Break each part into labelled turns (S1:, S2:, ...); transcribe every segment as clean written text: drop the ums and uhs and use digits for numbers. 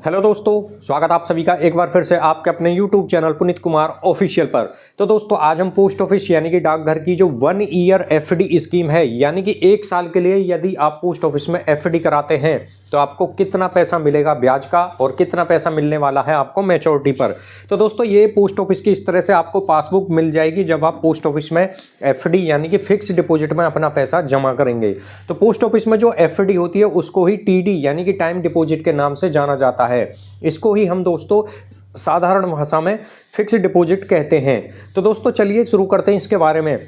S1: Hello दोस्तों, स्वागत आप सभी का एक बार फिर से आपके अपने YouTube channel Puneet Kumar official पर। तो दोस्तों आज हम पोस्ट ऑफिस यानी कि डाकघर की जो 1 ईयर एफडी स्कीम है यानी कि 1 साल के लिए यदि आप पोस्ट ऑफिस में एफडी कराते हैं तो आपको कितना पैसा मिलेगा ब्याज का और कितना पैसा मिलने वाला है आपको मैच्योरिटी पर। तो दोस्तों ये पोस्ट ऑफिस की इस तरह से आपको पासबुक मिल जाएगी जब आप पोस्ट ऑफिस में एफडी यानी कि फिक्स डिपॉजिट में अपना पैसा जमा करेंगे। तो पोस्ट ऑफिस में जो एफडी होती है उसको ही टीडी यानी कि टाइम डिपॉजिट के नाम से जाना जाता है। इसको ही हम दोस्तों साधारण भाषा में फिक्स्ड डिपॉजिट कहते हैं। तो दोस्तों चलिए शुरू करते हैं इसके बारे में।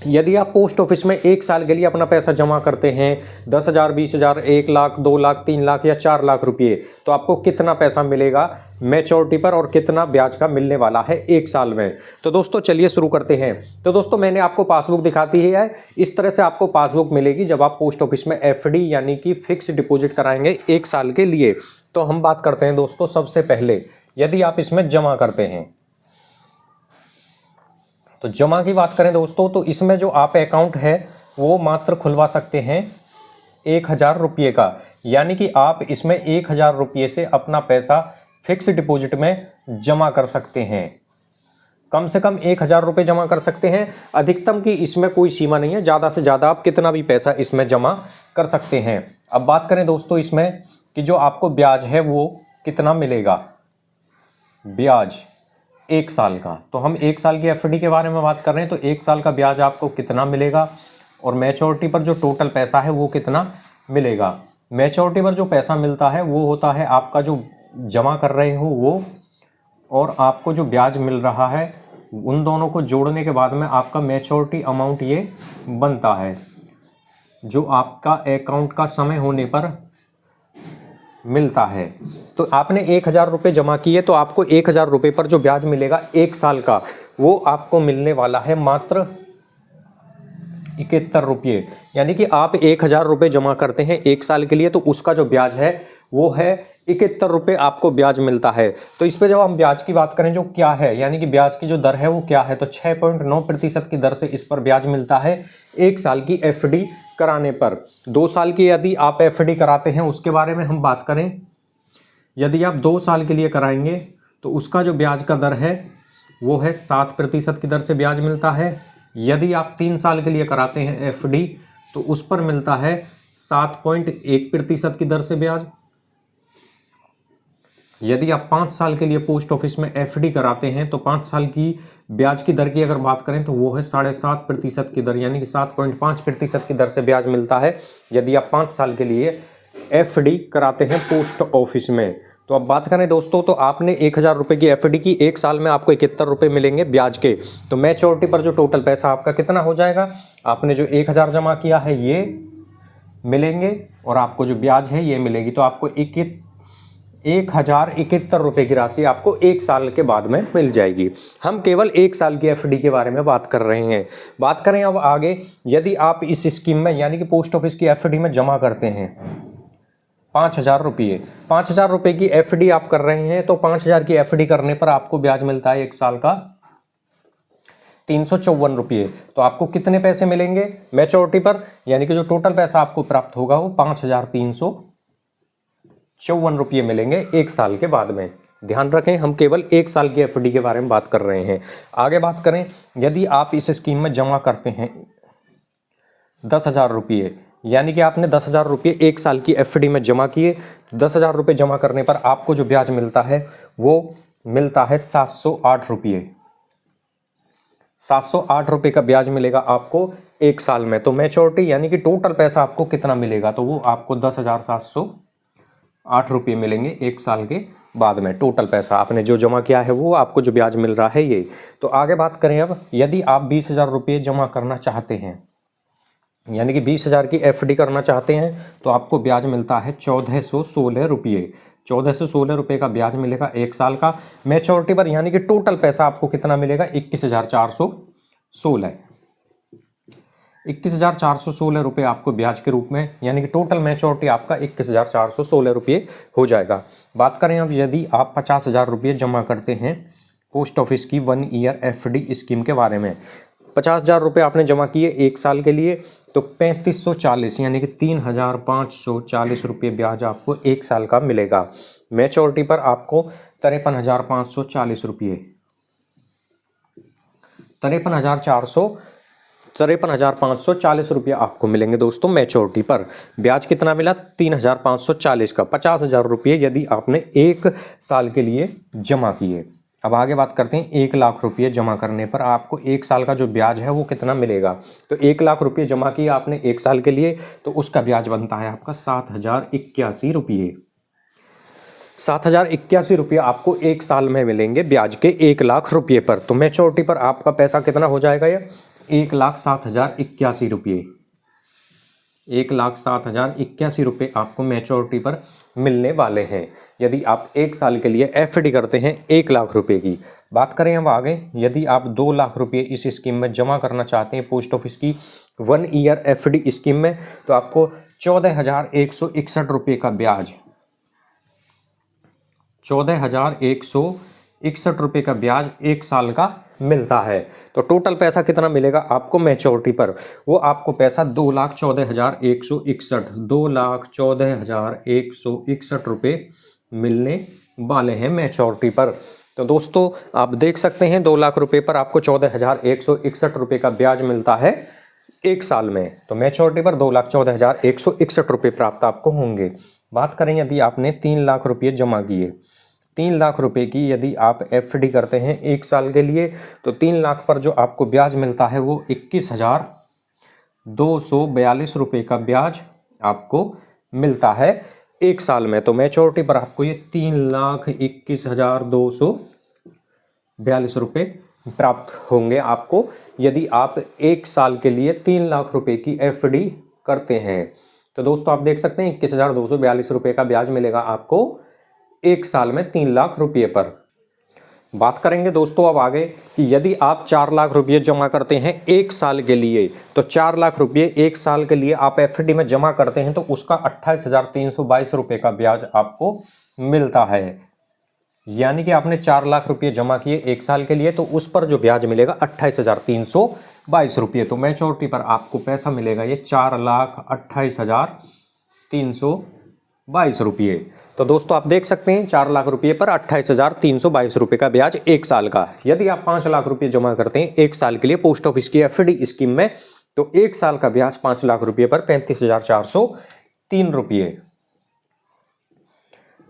S1: यदि आप पोस्ट ऑफिस में 1 साल के लिए अपना पैसा जमा करते हैं 10,000, 20,000, 1 लाख, 2 लाख, 3 लाख या 4 लाख रुपए, तो आपको कितना पैसा मिलेगा मैच्योरिटी पर और कितना ब्याज का मिलने वाला है 1 साल में। तो दोस्तों चलिए शुरू करते हैं। तो दोस्तों मैंने आपको पासबुक दिखाती है, इस तरह से आपको पासबुक मिलेगी जब आप पोस्ट ऑफिस में एफडी यानी कि फिक्स डिपॉजिट कराएंगे 1 साल के लिए। तो हम बात करते हैं दोस्तों सबसे पहले यदि आप इसमें जमा करते हैं तो जमा की बात करें दोस्तों तो इसमें जो आप अकाउंट है वो मात्र खुलवा सकते हैं 1,000 रुपये का, यानी कि आप इसमें 1,000 रुपये से अपना पैसा फिक्स डिपॉजिट में जमा कर सकते हैं। कम से कम 1,000 रुपये जमा कर सकते हैं, अधिकतम की इसमें कोई सीमा नहीं है, ज़्यादा से ज़्यादा आप कितना भी पैसा इसमें जमा कर सकते हैं। अब बात करें दोस्तों इसमें कि जो आपको ब्याज है वो कितना मिलेगा, ब्याज 1 साल का। तो हम 1 साल की एफडी के बारे में बात कर रहे हैं, तो 1 साल का ब्याज आपको कितना मिलेगा और मैच्योरिटी पर जो टोटल पैसा है वो कितना मिलेगा। मैच्योरिटी पर जो पैसा मिलता है वो होता है आपका जो जमा कर रहे हो वो, और आपको जो ब्याज मिल रहा है उन दोनों को जोड़ने के बाद में आपका मैच्योरिटी अमाउंट ये बनता है, जो आपका अकाउंट का समय होने पर मिलता है। तो आपने 1,000 रुपये जमा किए तो आपको 1,000 रुपये पर जो ब्याज मिलेगा 1 साल का वो आपको मिलने वाला है मात्र 71 रुपये। यानी कि आप 1,000 रुपये जमा करते हैं 1 साल के लिए तो उसका जो ब्याज है वो है 71 रुपये आपको ब्याज मिलता है। तो इस पर जब हम ब्याज की बात करें जो क्या है यानी कि ब्याज की जो दर है वो क्या है, तो 6.9% की दर से इस पर ब्याज मिलता है 1 साल की एफडी कराने पर। 2 साल की यदि आप एफडी कराते हैं उसके बारे में हम बात करें, यदि आप 2 साल के लिए कराएंगे तो उसका जो ब्याज का दर है वो है 7% की दर से ब्याज मिलता है। यदि आप 3 साल के लिए कराते हैं एफडी तो उस पर मिलता है 7.1% की दर से ब्याज। यदि आप 5 साल के लिए पोस्ट ऑफिस में एफडी कराते हैं तो 5 साल की ब्याज की दर की अगर बात करें तो वो है 7.5% की दर, यानी कि 7.5% की दर से ब्याज मिलता है यदि आप 5 साल के लिए एफडी कराते हैं पोस्ट ऑफिस में। तो अब बात करें दोस्तों तो आपने 1,000 रुपये की एफडी की, 1 साल में आपको 71 रुपये मिलेंगे ब्याज के। तो मैच्योरिटी पर जो टोटल पैसा आपका कितना हो जाएगा, आपने जो 1,000 जमा किया है ये मिलेंगे और आपको जो ब्याज है ये मिलेगी। तो आपको 1,071 रुपये की राशि आपको 1 साल के बाद में मिल जाएगी। हम केवल 1 साल की एफडी के बारे में बात कर रहे हैं। बात करें अब आगे, यदि आप इस स्कीम में यानी कि पोस्ट ऑफिस की एफडी में जमा करते हैं 5,000 रुपये, 5,000 रुपये की एफडी आप कर रहे हैं तो 5,000 की एफडी करने पर आपको ब्याज मिलता है 1 साल का 354 रुपये। तो आपको कितने पैसे मिलेंगे मैच्योरिटी पर, यानी कि जो टोटल पैसा आपको प्राप्त होगा वो 5,354 रुपये मिलेंगे 1 साल के बाद में। ध्यान रखें हम केवल 1 साल की एफडी के बारे में बात कर रहे हैं। आगे बात करें, यदि आप इस स्कीम में जमा करते हैं 10,000 रुपये, यानी कि आपने 10,000 रुपये 1 साल की एफडी में जमा किए, 10,000 रुपये जमा करने पर आपको जो ब्याज मिलता है वो मिलता है 708 रुपये। 708 रुपये का ब्याज मिलेगा आपको 1 साल में। तो मैच्योरिटी यानी कि टोटल पैसा आपको कितना मिलेगा, तो वो आपको 10,708 रुपये मिलेंगे 1 साल के बाद में। टोटल पैसा आपने जो जमा किया है वो आपको जो ब्याज मिल रहा है ये। तो आगे बात करें अब, यदि आप 20,000 रुपये जमा करना चाहते हैं यानी कि 20,000 की एफडी करना चाहते हैं तो आपको ब्याज मिलता है 1,416 रुपये। 1,416 रुपये का ब्याज मिलेगा 1 साल का मैच्योरिटी पर, यानी कि टोटल पैसा आपको कितना मिलेगा 21,416। 21,416 रुपये आपको ब्याज के रूप में, यानी कि टोटल मैच्योरिटी आपका 21,416 रुपये हो जाएगा। बात करें अब, यदि आप 50,000 रुपये जमा करते हैं पोस्ट ऑफिस की 1 ईयर एफडी स्कीम के बारे में, 50,000 रुपये आपने जमा किए 1 साल के लिए, तो 3540 यानी कि 3,540 रुपये ब्याज आपको 1 साल का मिलेगा। मैच्योरिटी पर आपको 53,540 रुपये 53,540 रुपये आपको मिलेंगे दोस्तों मैच्योरिटी पर। ब्याज कितना मिला? 3,540 का, 50,000 रुपये यदि आपने 1 साल के लिए जमा किए। अब आगे बात करते हैं 1 लाख रुपये जमा करने पर आपको 1 साल का जो ब्याज है वो कितना मिलेगा। तो 1 लाख रुपये जमा किया आपने 1 साल के लिए, तो उसका ब्याज बनता है आपका 7,081 रुपये। 7,081 रुपये आपको 1 साल में मिलेंगे ब्याज के 1 लाख रुपये पर। तो मैच्योरिटी पर आपका पैसा कितना हो जाएगा? ये 1,07,081 रुपये, 1,07,081 रुपये आपको मैच्योरिटी पर मिलने वाले हैं यदि आप 1 साल के लिए एफडी करते हैं 1 लाख रुपये की। बात करें अब आगे, यदि आप 2 लाख रुपये इस स्कीम में जमा करना चाहते हैं पोस्ट ऑफिस की 1 ईयर एफडी स्कीम में, तो आपको 14,161 रुपये का ब्याज, 14,161 रुपये का ब्याज 1 साल का मिलता है। तो टोटल पैसा कितना मिलेगा आपको मैच्योरिटी पर? वो आपको पैसा 2,14,161, 2,14,161 रुपये मिलने वाले हैं मैच्योरिटी पर। तो दोस्तों आप देख सकते हैं 2 लाख रुपये पर आपको 14,161 रुपये का ब्याज मिलता है 1 साल में। तो मैच्योरिटी पर 2,14,161 रुपये प्राप्त आपको होंगे। बात करें यदि आपने 3 लाख रुपये जमा किए, 3 लाख रुपये की यदि आप एफडी करते हैं 1 साल के लिए, तो 3 लाख पर जो आपको ब्याज मिलता है वो 21,242 रुपये का ब्याज आपको मिलता है 1 साल में। तो मैच्योरिटी पर आपको ये 3,21,242 रुपये प्राप्त होंगे आपको यदि आप 1 साल के लिए 3 लाख रुपये की एफडी करते हैं। तो दोस्तों आप देख सकते हैं 21,242 रुपये का ब्याज मिलेगा आपको 1 साल में 3 लाख रुपये पर। बात करेंगे दोस्तों अब आगे कि यदि आप 4 लाख रुपये जमा करते हैं 1 साल के लिए, तो 4 लाख रुपये 1 साल के लिए आप एफडी में जमा करते हैं तो उसका 28,322 रुपये का ब्याज आपको मिलता है। यानी कि आपने 4 लाख रुपये जमा किए 1 साल के लिए, तो उस पर जो ब्याज मिलेगा 28,322 रुपये। तो मैच्योरिटी पर आपको पैसा मिलेगा ये 4,28,322 रुपये। तो दोस्तों आप देख सकते हैं 4 लाख रुपये पर 28,322 रुपये का ब्याज 1 साल का। यदि आप 5 लाख रुपये जमा करते हैं 1 साल के लिए पोस्ट ऑफिस की एफडी स्कीम में, तो 1 साल का ब्याज 5 लाख रुपये पर 35,403 रुपये,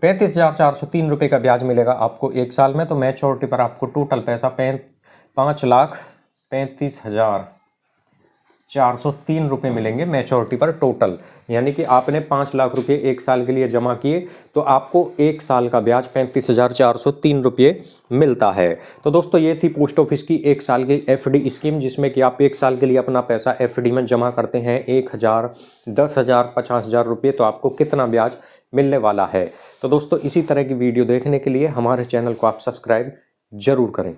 S1: 35,403 रुपये का ब्याज मिलेगा आपको 1 साल में। तो मैच्योरिटी पर आपको टोटल पैसा 5,35,403 रुपये मिलेंगे मैच्योरिटी पर टोटल। यानी कि आपने 5 लाख रुपये 1 साल के लिए जमा किए तो आपको 1 साल का ब्याज 35,403 रुपये मिलता है। तो दोस्तों ये थी पोस्ट ऑफिस की 1 साल की एफडी स्कीम, जिसमें कि आप 1 साल के लिए अपना पैसा एफडी में जमा करते हैं 1,000, 10,000, 50,000 रुपये, तो आपको कितना ब्याज मिलने वाला है। तो दोस्तों इसी तरह की वीडियो देखने के लिए हमारे चैनल को आप सब्सक्राइब जरूर करें।